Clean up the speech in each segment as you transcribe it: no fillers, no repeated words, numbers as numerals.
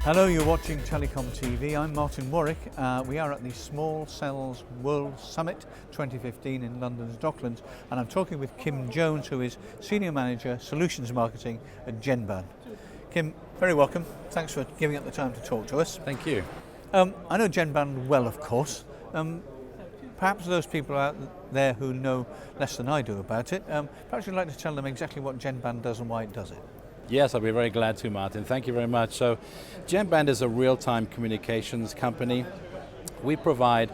Hello, you're watching TelecomTV. I'm Martin Warwick. We are at the Small Cells World Summit 2015 in London's Docklands, and I'm talking with Kim Jones, who is Senior Manager Solutions Marketing at Genband. Kim, very welcome. Thanks for giving up the time to talk to us. Thank you. I know Genband well, of course. Perhaps those people out there who know less than I do about it, perhaps you'd like to tell them exactly what Genband does and why it does it. Yes, I'll be very glad to, Martin. Thank you very much. So, Genband is a real-time communications company. We provide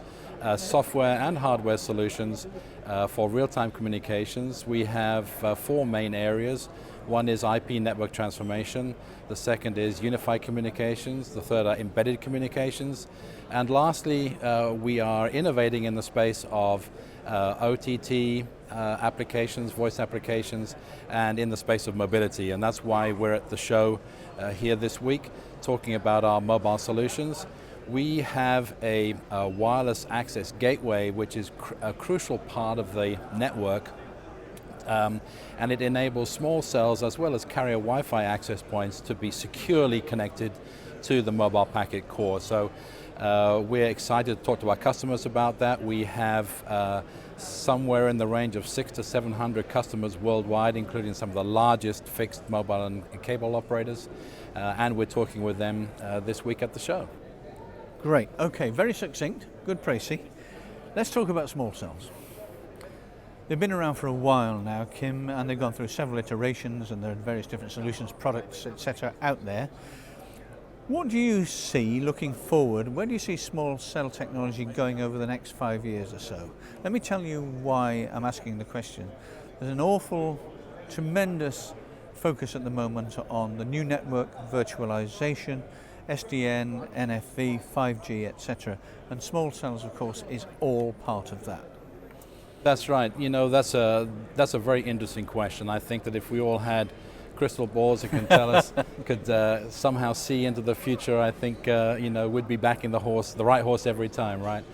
software and hardware solutions for real-time communications. We have four main areas. One is IP network transformation. The second is unified communications. The third are embedded communications. And lastly, we are innovating in the space of OTT applications, voice applications, and in the space of mobility. And that's why we're at the show here this week talking about our mobile solutions. We have a wireless access gateway, which is a crucial part of the network. And it enables small cells as well as carrier Wi-Fi access points to be securely connected to the mobile packet core. So we're excited to talk to our customers about that. We have somewhere in the range of 600 to 700 customers worldwide, including some of the largest fixed mobile and cable operators, and we're talking with them this week at the show. Great, okay, very succinct, good précis. Let's talk about small cells. They've been around for a while now, Kim, and they've gone through several iterations, and there are various different solutions, products, etc. out there. What do you see looking forward? Where do you see small cell technology going over the next 5 years or so? Let me tell you why I'm asking the question. There's an awful, tremendous focus at the moment on the new network virtualization, SDN, NFV, 5G, etc. And small cells, of course, is all part of that. That's right. You know, that's a very interesting question. I think that if we all had crystal balls that can tell us, could somehow see into the future, I think we'd be backing the right horse every time, right?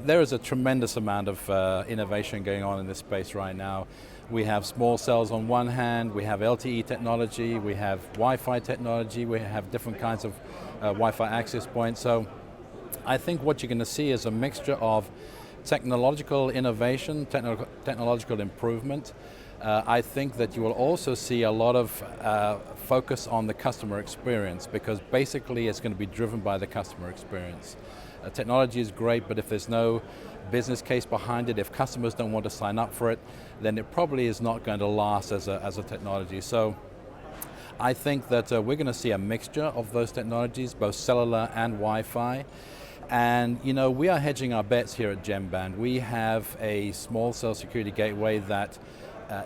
There is a tremendous amount of innovation going on in this space right now. We have small cells on one hand, we have LTE technology, we have Wi-Fi technology, we have different kinds of Wi-Fi access points. So I think what you're going to see is a mixture of technological innovation, technological improvement. I think that you will also see a lot of focus on the customer experience, because basically it's going to be driven by the customer experience. Technology is great, but if there's no business case behind it, if customers don't want to sign up for it, then it probably is not going to last as a technology. So I think that we're going to see a mixture of those technologies, both cellular and Wi-Fi. And you know, we are hedging our bets here at Genband. We have a small cell security gateway that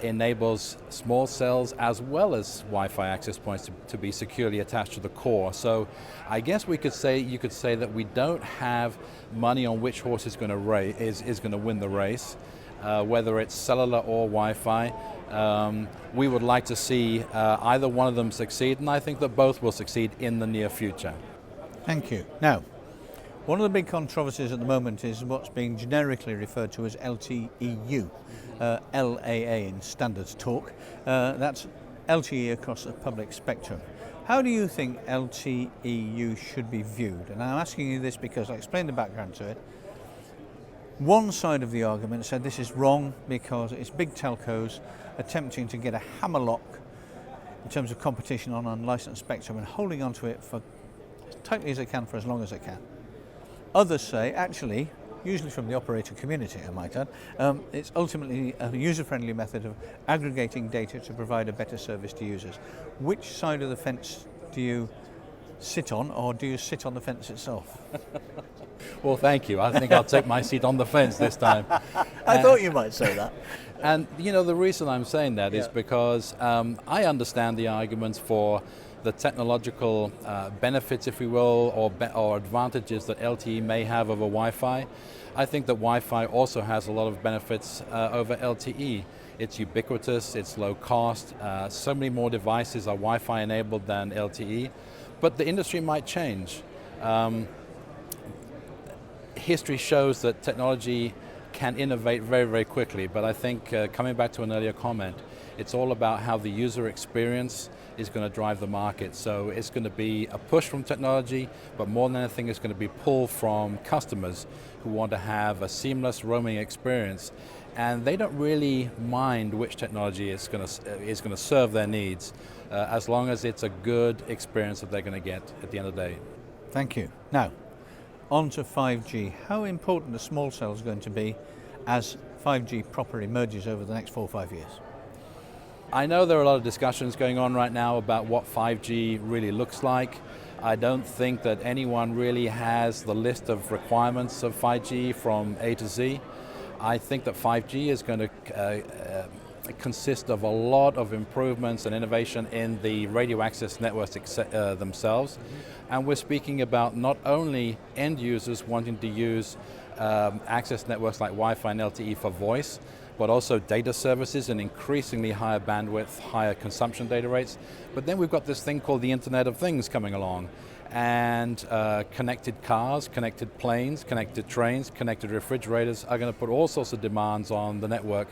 enables small cells as well as Wi-Fi access points to be securely attached to the core. So I guess you could say that we don't have money on which horse is going to win the race, whether it's cellular or Wi-Fi. We would like to see either one of them succeed, and I think that both will succeed in the near future. Thank you. Now, one of the big controversies at the moment is what's being generically referred to as LTEU, LAA in standards talk. That's LTE across the public spectrum. How do you think LTEU should be viewed? And I'm asking you this because I explained the background to it. One side of the argument said this is wrong because it's big telcos attempting to get a hammerlock in terms of competition on unlicensed spectrum and holding onto it for as tightly as they can for as long as they can. Others say, actually, usually from the operator community, I might add, it's ultimately a user-friendly method of aggregating data to provide a better service to users. Which side of the fence do you sit on, or do you sit on the fence itself? Well, thank you. I think I'll take my seat on the fence this time. I thought you might say that. And you know, the reason I'm saying that is because I understand the arguments for the technological benefits, if we will, or advantages that LTE may have over Wi-Fi. I think that Wi-Fi also has a lot of benefits over LTE. It's ubiquitous, it's low cost, so many more devices are Wi-Fi enabled than LTE, but the industry might change. History shows that technology can innovate very, very quickly, but I think coming back to an earlier comment, it's all about how the user experience is going to drive the market. So it's going to be a push from technology, but more than anything, it's going to be pull from customers who want to have a seamless roaming experience, and they don't really mind which technology is going to serve their needs, as long as it's a good experience that they're going to get at the end of the day. Thank you. Now, on to 5G. How important are small cells going to be as 5G proper emerges over the next 4 or 5 years? I know there are a lot of discussions going on right now about what 5G really looks like. I don't think that anyone really has the list of requirements of 5G from A to Z. I think that 5G is going to consist of a lot of improvements and innovation in the radio access networks themselves. And we're speaking about not only end users wanting to use access networks like Wi-Fi and LTE for voice, but also data services and increasingly higher bandwidth, higher consumption data rates. But then we've got this thing called the Internet of Things coming along, and connected cars, connected planes, connected trains, connected refrigerators are going to put all sorts of demands on the network.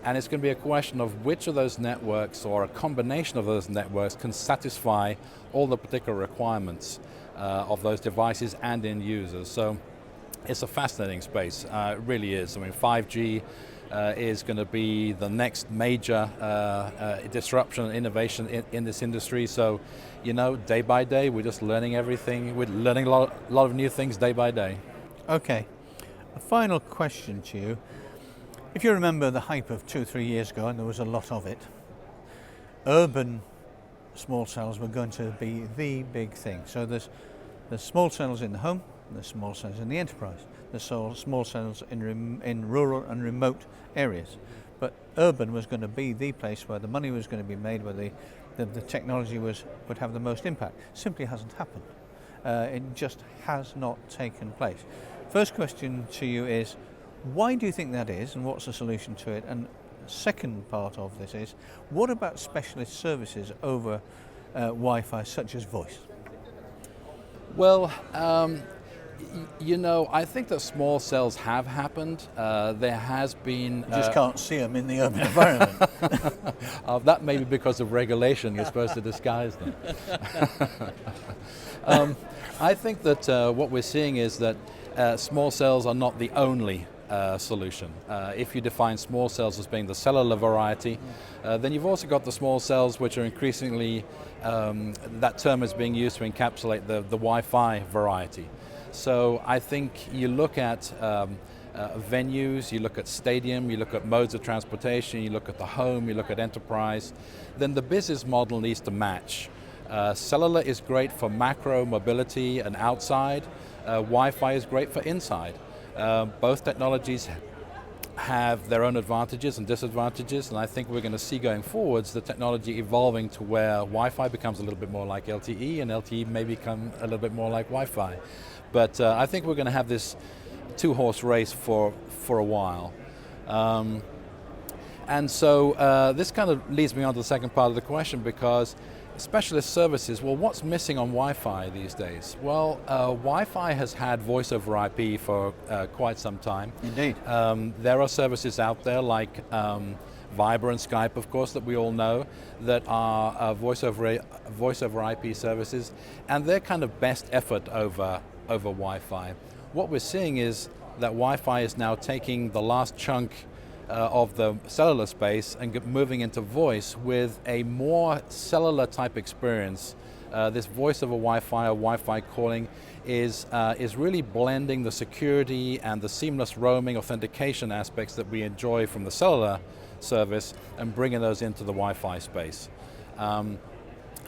And it's going to be a question of which of those networks, or a combination of those networks, can satisfy all the particular requirements of those devices and end users. So it's a fascinating space, it really is. I mean, 5G is going to be the next major disruption and innovation in this industry. So, you know, day by day, we're just learning everything. We're learning a lot of new things day by day. Okay, a final question to you. If you remember the hype of 2 or 3 years ago, and there was a lot of it, urban small cells were going to be the big thing. So there's small cells in the home, there's small cells in the enterprise, there's small cells in rural and remote areas. But urban was going to be the place where the money was going to be made, where the technology would have the most impact. Simply hasn't happened. It just has not taken place. First question to you is, why do you think that is, and what's the solution to it? And second part of this is, what about specialist services over Wi-Fi, such as voice? Well, you know, I think that small cells have happened. There has been... You just can't see them in the urban environment. That may be because of regulation. You're supposed to disguise them. I think that what we're seeing is that small cells are not the only solution. If you define small cells as being the cellular variety, then you've also got the small cells which are increasingly, that term is being used to encapsulate the Wi-Fi variety. So I think you look at venues, you look at stadium, you look at modes of transportation, you look at the home, you look at enterprise, then the business model needs to match. Cellular is great for macro mobility and outside. Wi-Fi is great for inside. Both technologies have their own advantages and disadvantages, and I think we're going to see going forwards the technology evolving to where Wi-Fi becomes a little bit more like LTE, and LTE may become a little bit more like Wi-Fi. But I think we're going to have this two-horse race for a while. And so this kind of leads me on to the second part of the question, because specialist services, well, what's missing on Wi-Fi these days? Well, Wi-Fi has had voice over IP for quite some time. Indeed. There are services out there like Viber and Skype, of course, that we all know, that are voice over IP services, and they're kind of best effort over Wi-Fi. What we're seeing is that Wi-Fi is now taking the last chunk of the cellular space and moving into voice with a more cellular type experience. This voice over Wi-Fi or Wi-Fi calling is really blending the security and the seamless roaming authentication aspects that we enjoy from the cellular service and bringing those into the Wi-Fi space.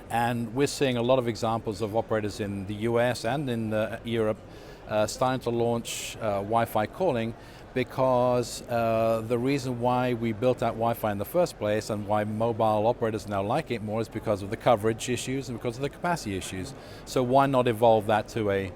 And we're seeing a lot of examples of operators in the US and in Europe starting to launch Wi-Fi calling, because the reason why we built out Wi-Fi in the first place and why mobile operators now like it more is because of the coverage issues and because of the capacity issues. So why not evolve that to a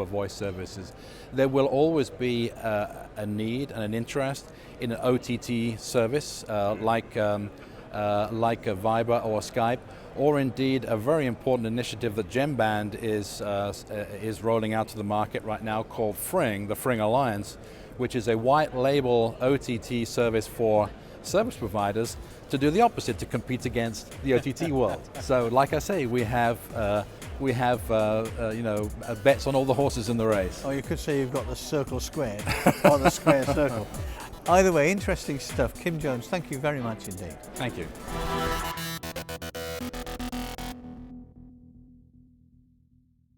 voice services? There will always be a need and an interest in an OTT service like a Viber or Skype, or indeed a very important initiative that Genband is rolling out to the market right now called Fring, the Fring Alliance, which is a white label OTT service for service providers to do the opposite, to compete against the OTT world. So, like I say, we have bets on all the horses in the race. Or you could say you've got the circle squared or the square circle. Either way, interesting stuff. Kim Jones, thank you very much indeed. Thank you.